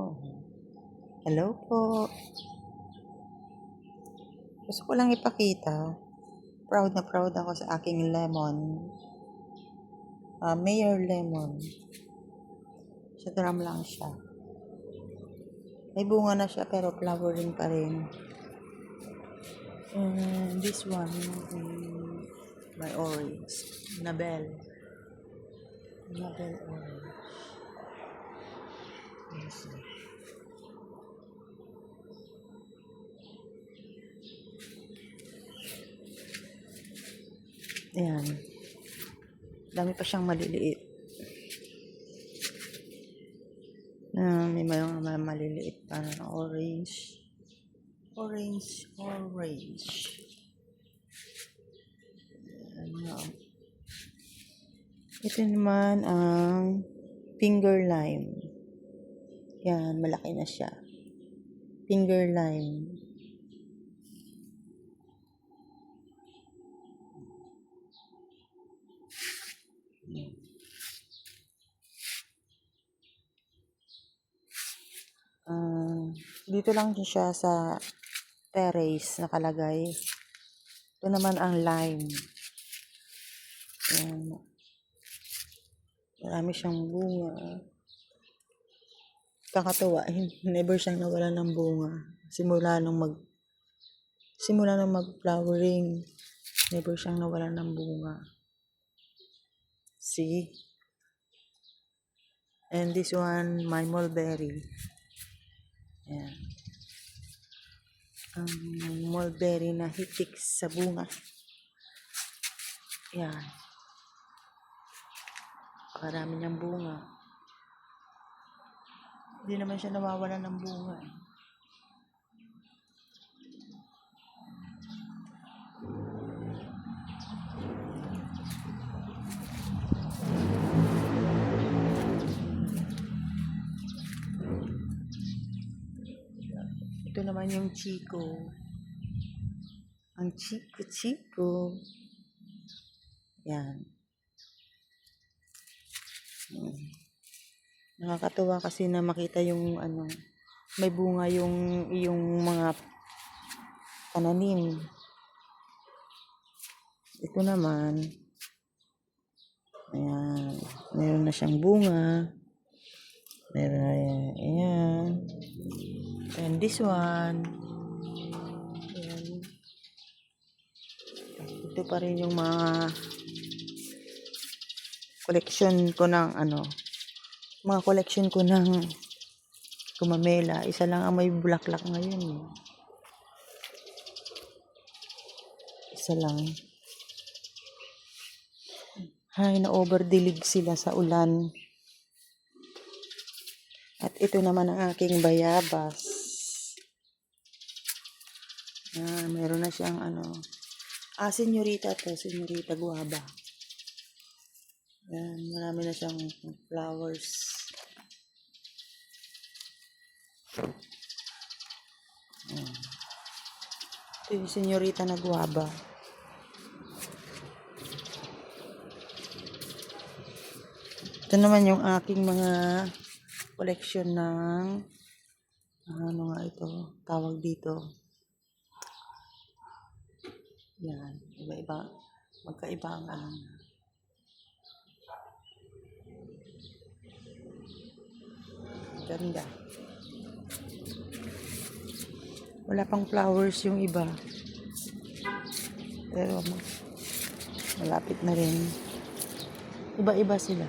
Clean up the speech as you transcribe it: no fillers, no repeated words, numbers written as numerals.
Oh, hello po. Gusto ko lang ipakita. Proud na proud ako sa aking lemon. Mayor lemon. Sa drum lang siya. May bunga na siya pero flowering pa rin. And this one, my orange. Nabel orange. Yes. Ayan. Dami pa siyang maliliit. May mga maliliit pa na orange. Ito naman ang finger lime. Yan, malaki na siya. Finger lime. Dito lang siya sa terrace nakalagay. Ito naman ang lime. Ayan. Marami siyang bunga. Kakatuwa, never siyang nawalan ng bunga. Simula nung mag-flowering, never siyang nawalan ng bunga. See? And this one, my mulberry. Ayan. Ang mulberry na hitik sa bunga. Ayan. Parami niyang bunga. Hindi naman siya nawawalan ng bunga. Ito naman yung Chico. Ang Chico. Yan. Nakakatuwa kasi na makita yung may bunga yung mga pananim. Ito naman, ayan, meron na siyang bunga. Meron na yan, ayan. And this one, ayan. Ito pa rin yung mga collection ko ng gumamela. Isa lang ang may bulaklak ngayon. Isa lang. Hay, na-overdilig sila sa ulan. At ito naman ang aking bayabas. Meron na siyang senyorita to, senyorita guava. Yan, marami na siyang flowers. Ito yung senyorita na guava. Ito naman yung aking mga collection ng ito, tawag dito. Yan, iba-iba, magkaiba ang ganda. Wala pang flowers yung iba. Pero malapit na rin. Iba-iba sila.